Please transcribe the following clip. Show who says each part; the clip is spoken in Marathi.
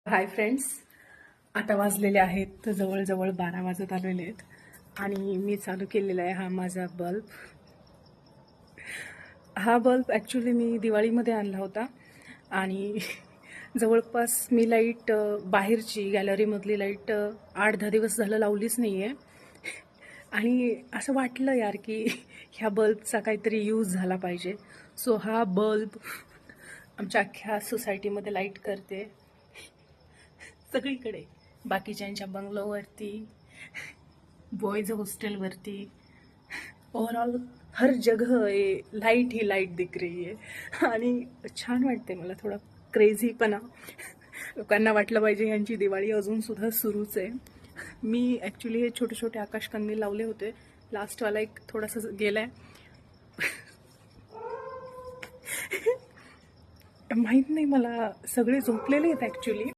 Speaker 1: हाय फ्रेंड्स, आता वाजलेले आहेत जवळजवळ 12 वाजत आलेले आहेत आणि मी चालू केलेला आहे हा माझा बल्ब. हा बल्ब ॲक्च्युली मी दिवाळीमध्ये आणला होता आणि जवळपास मी लाईट बाहेरची गॅलरीमधली लाईट 8-10 दिवस झालं लावलीच नाही आहे. आणि असं वाटलं यार की ह्या बल्बचा काहीतरी यूज झाला पाहिजे. सो हा बल्ब आमच्या अख्ख्या सोसायटीमध्ये लाईट करते, सगळीकडे, बाकीच्यांच्या बंगलोवरती, बॉयज हॉस्टेलवरती, ओवरऑल हर जगह ये लाईट ही लाईट दिख रही आहे. आणि छान वाटते मला, थोडा क्रेझीपणा. लोकांना वाटलं पाहिजे यांची दिवाळी अजूनसुद्धा सुरूच आहे. मी ॲक्च्युली हे छोटे छोटे आकाशकंदील लावले होते. लास्टवाला एक थोडासा गेला आहे, माहीत नाही मला. सगळे झोपलेले आहेत ॲक्च्युली.